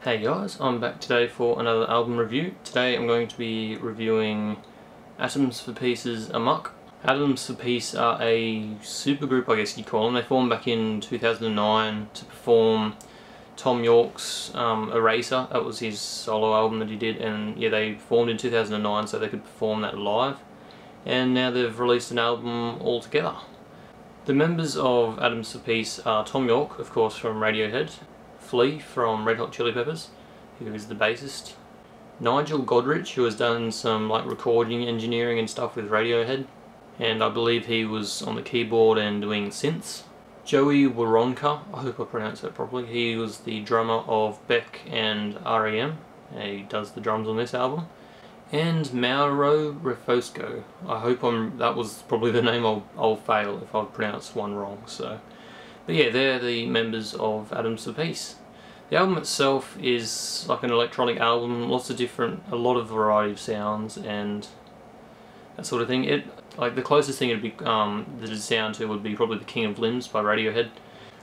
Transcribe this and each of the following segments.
Hey guys, I'm back today for another album review. Today I'm going to be reviewing Atoms for Peace's Amok. Atoms for Peace are a supergroup, I guess you'd call them. They formed back in 2009 to perform Thom Yorke's Eraser. That was his solo album that he did, and yeah, they formed in 2009 so they could perform that live. And now they've released an album all together. The members of Atoms for Peace are Thom Yorke, of course, from Radiohead, Flea from Red Hot Chili Peppers, who is the bassist, Nigel Godrich, who has done some recording engineering and stuff with Radiohead, and I believe he was on the keyboard and doing synths. Joey Waronker, I hope I pronounced that properly, he was the drummer of Beck and r.e.m. He does the drums on this album. And Mauro Refosco, I hope that was probably the name I'll fail if I pronounce one wrong, so. But yeah, they're the members of Atoms for Peace. The album itself is like an electronic album, a lot of variety of sounds and that sort of thing. Like the closest thing it'd be that it'd sound to would be probably The King of Limbs by Radiohead.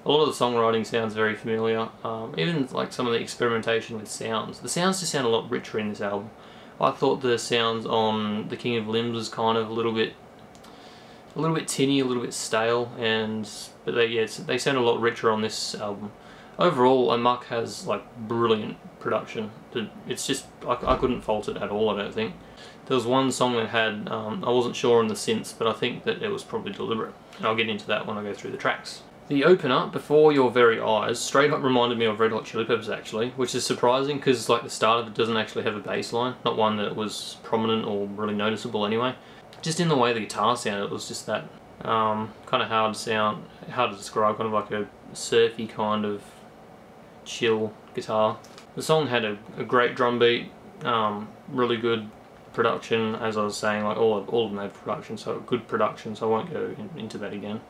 A lot of the songwriting sounds very familiar, even like some of the experimentation with sounds. The sounds just sound a lot richer in this album. I thought the sounds on The King of Limbs was kind of a little bit tinny, a little bit stale, but they sound a lot richer on this album. Overall, Amok has like brilliant production. It's just I couldn't fault it at all. I don't think. There was one song that had I wasn't sure on the synths, but I think that it was probably deliberate. And I'll get into that when I go through the tracks. The opener, Before Your Very Eyes, straight up reminded me of Red Hot Chili Peppers actually, which is surprising because like the start of it doesn't actually have a bass line, not one that was prominent or really noticeable anyway. Just in the way the guitar sounded, it was just that kind of hard to describe, kind of like a surfy kind of chill guitar. The song had a great drum beat, really good production, as I was saying, like all of them had production, so good production, so I won't go into that again.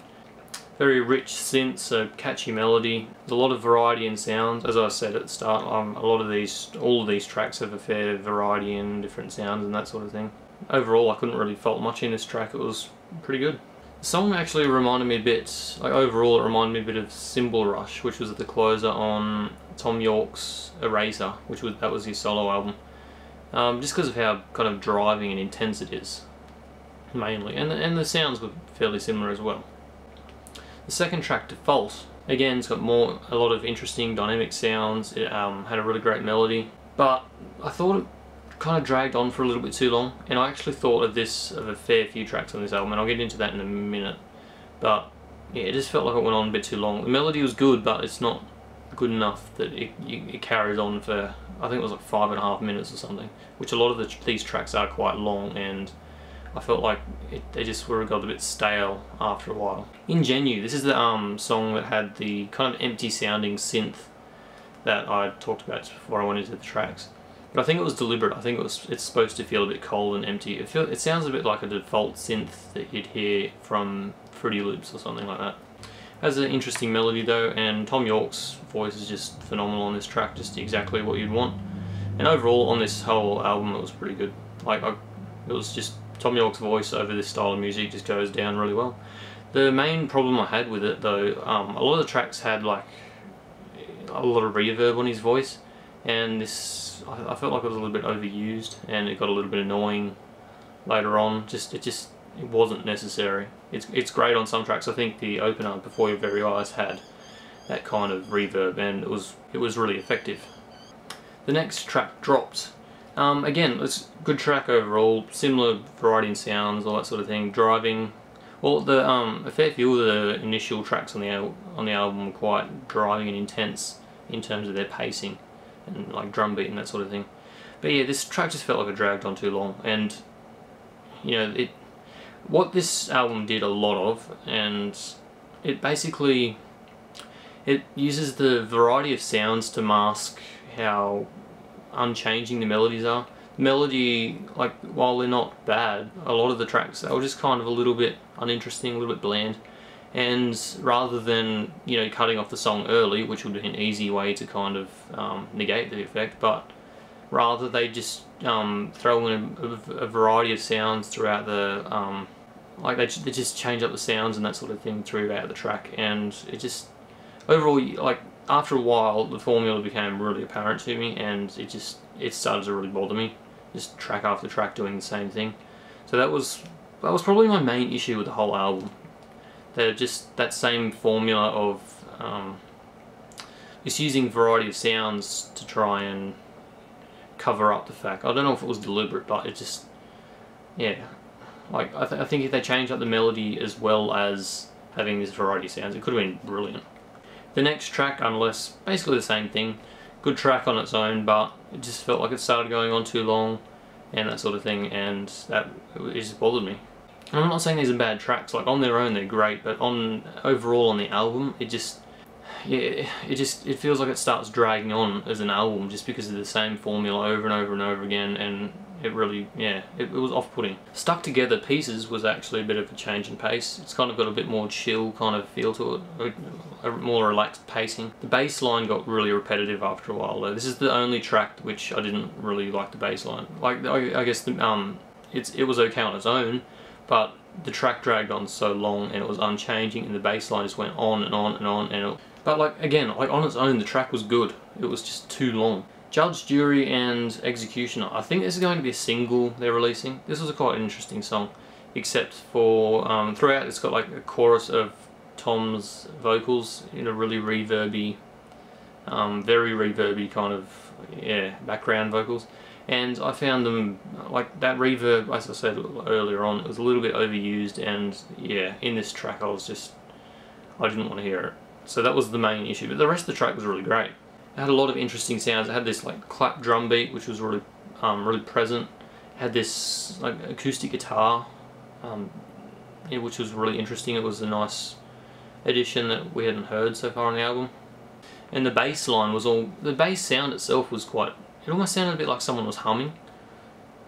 Very rich synths, a catchy melody, a lot of variety in sounds. As I said at the start, all of these tracks have a fair variety in different sounds and that sort of thing. Overall, I couldn't really fault much in this track. It was pretty good. The song actually reminded me a bit, overall it reminded me a bit of Cymbal Rush, which was the closer on Thom Yorke's Eraser, that was his solo album. Just because of how kind of driving and intense it is, mainly, and the sounds were fairly similar as well. The second track, Default, again it's got a lot of interesting dynamic sounds. It had a really great melody, but I thought it kind of dragged on for a little bit too long, and I actually thought of a fair few tracks on this album, and I'll get into that in a minute. But yeah, it just felt like it went on a bit too long. The melody was good, but it's not good enough that it carries on for, I think it was like 5.5 minutes or something, which a lot of these tracks are quite long, and I felt like they just got a bit stale after a while. Ingenu, this is the song that had the kind of empty sounding synth that I talked about before I went into the tracks. But I think it was deliberate. I think it's supposed to feel a bit cold and empty. It sounds a bit like a default synth that you'd hear from Fruity Loops or something like that. Has an interesting melody though, and Thom Yorke's voice is just phenomenal on this track, just exactly what you'd want. And overall on this whole album it was pretty good. It was just Thom Yorke's voice over this style of music just goes down really well. The main problem I had with it though, a lot of the tracks had like a lot of reverb on his voice, and I felt like it was a little bit overused, and it got a little bit annoying later on. It wasn't necessary. It's great on some tracks. I think the opener, Before Your Very Eyes, had that kind of reverb, and it was really effective. The next track, Dropped. Again, it's a good track overall. Similar variety in sounds, all that sort of thing. Driving. Well, a fair few of the initial tracks on the album were quite driving and intense in terms of their pacing and like drum beat and that sort of thing. But yeah, this track just felt like it dragged on too long, and you know, what this album did a lot of, and it uses the variety of sounds to mask how unchanging the melodies are. The melody, like, while they're not bad, a lot of the tracks, they were just kind of a little bit uninteresting, a little bit bland. And rather than, you know, cutting off the song early, which would be an easy way to kind of negate the effect, but rather they just throw in a variety of sounds throughout the, they just change up the sounds and that sort of thing throughout the track, and it just, overall, like, after a while the formula became really apparent to me, and it started to really bother me, just track after track doing the same thing. So that was probably my main issue with the whole album. They're just that same formula of just using variety of sounds to try and cover up the fact. I don't know if it was deliberate, but it just, yeah, like I think if they changed up the melody as well as having this variety of sounds, it could have been brilliant. The next track, Unless, basically the same thing. Good track on its own, but it just felt like it started going on too long and that sort of thing, and it just bothered me. And I'm not saying these are bad tracks, like on their own they're great, but overall on the album, it feels like it starts dragging on as an album just because of the same formula over and over and over again, and it really, yeah, it was off-putting. Stuck Together Pieces was actually a bit of a change in pace. It's kind of got a bit more chill kind of feel to it, a more relaxed pacing. The bass line got really repetitive after a while though. This is the only track which I didn't really like the bass line. Like, I guess it was okay on its own, but the track dragged on so long and it was unchanging, and the bass line just went on and on and on, and but like, again, like on its own the track was good. It was just too long. Judge, Jury and Executioner. I think this is going to be a single they're releasing. This was a quite interesting song, except for throughout it's got like a chorus of Thom's vocals in a really reverby, very reverby kind of, yeah, background vocals. And I found them, like that reverb, as I said earlier on, it was a little bit overused, and yeah, in this track I didn't want to hear it. So that was the main issue, but the rest of the track was really great. It had a lot of interesting sounds. It had this like clap drum beat, which was really present. It had this like acoustic guitar, which was really interesting. It was a nice addition that we hadn't heard so far on the album. And the bass line was the bass sound itself was quite, it almost sounded a bit like someone was humming.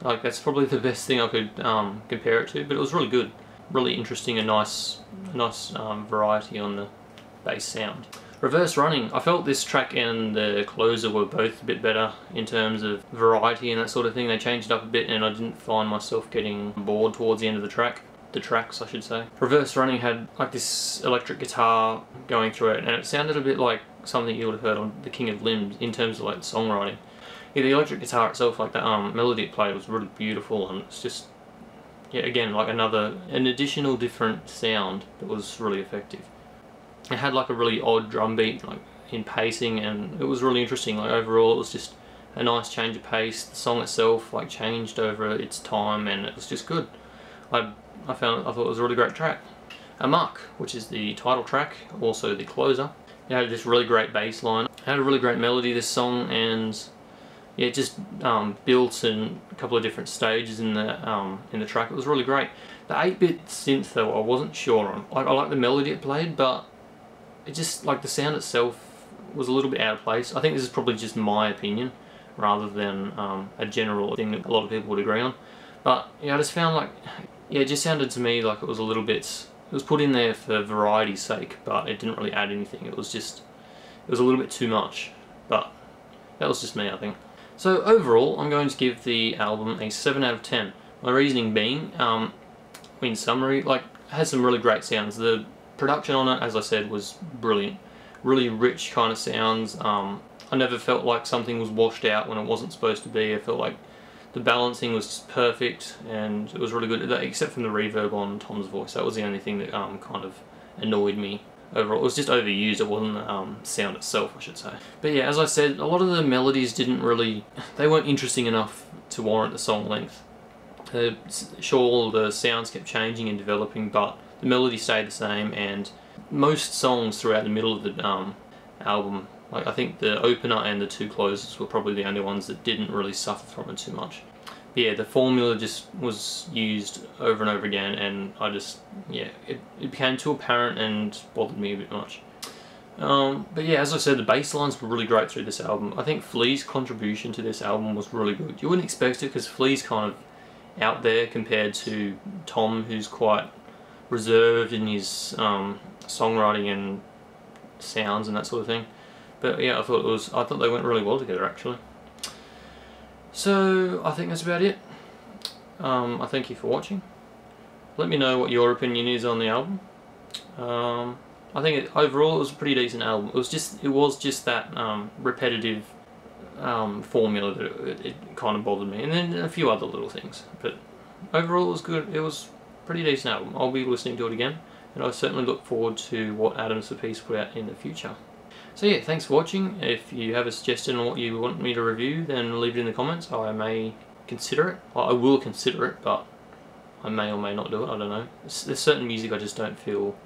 Like, that's probably the best thing I could compare it to, but it was really good. Really interesting, a nice variety on the bass sound. Reverse Running. I felt this track and the closer were both a bit better in terms of variety and that sort of thing. They changed it up a bit, and I didn't find myself getting bored towards the end of the track. The tracks, I should say. Reverse Running had like this electric guitar going through it, and it sounded a bit like something you would have heard on The King of Limbs in terms of like the songwriting. Yeah, the electric guitar itself, like that melody it played, was really beautiful, and it's just, yeah, again, like an additional different sound that was really effective. It had like a really odd drum beat, like in pacing, and it was really interesting. Like overall, it was just a nice change of pace. The song itself like changed over its time, and it was just good. I thought it was a really great track. Amok, which is the title track, also the closer. It had this really great bass line. It had a really great melody, this song, and yeah, it just built in a couple of different stages in the track. It was really great. The 8-bit synth though, I wasn't sure on. Like, I like the melody it played, but it just, like, the sound itself was a little bit out of place. I think this is probably just my opinion rather than a general thing that a lot of people would agree on. But yeah, I just found like, yeah, it just sounded to me like it was a little bit, it was put in there for variety's sake, but it didn't really add anything. It was a little bit too much, but that was just me, I think. So overall, I'm going to give the album a 7 out of 10. My reasoning being, in summary, like, it has some really great sounds. The production on it, as I said, was brilliant. Really rich kind of sounds. I never felt like something was washed out when it wasn't supposed to be. I felt like the balancing was just perfect, and it was really good, except from the reverb on Thom's voice. That was the only thing that kind of annoyed me overall. It was just overused. It wasn't the sound itself, I should say. But yeah, as I said, a lot of the melodies they weren't interesting enough to warrant the song length. Sure, the sounds kept changing and developing, but the melody stayed the same, and most songs throughout the middle of the album, like I think the opener and the two closers were probably the only ones that didn't really suffer from it too much. But yeah, the formula just was used over and over again, and it became too apparent and bothered me a bit much. But yeah, as I said, the bass lines were really great through this album. I think Flea's contribution to this album was really good. You wouldn't expect it, because Flea's kind of out there compared to Thom, who's quite reserved in his songwriting and sounds and that sort of thing. But yeah, I thought they went really well together, actually. So I think that's about it. I thank you for watching. Let me know what your opinion is on the album. I think overall it was a pretty decent album. It was just that repetitive formula that it kind of bothered me, and then a few other little things. But overall it was good. It was a pretty decent album. I'll be listening to it again, and I certainly look forward to what Atoms for Peace put out in the future. So yeah, thanks for watching. If you have a suggestion on what you want me to review, then leave it in the comments. I may consider it. Well, I will consider it, but I may or may not do it. I don't know. There's certain music I just don't feel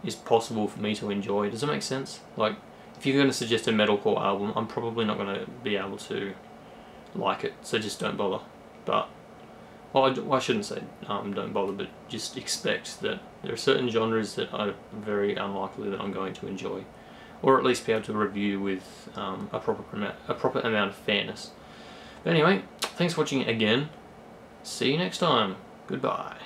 is possible for me to enjoy. Does that make sense? Like, if you're going to suggest a metalcore album, I'm probably not going to be able to like it, so just don't bother. But, well, I shouldn't say don't bother, but just expect that there are certain genres that are very unlikely that I'm going to enjoy, or at least be able to review with a proper amount of fairness. But anyway, thanks for watching again. See you next time. Goodbye.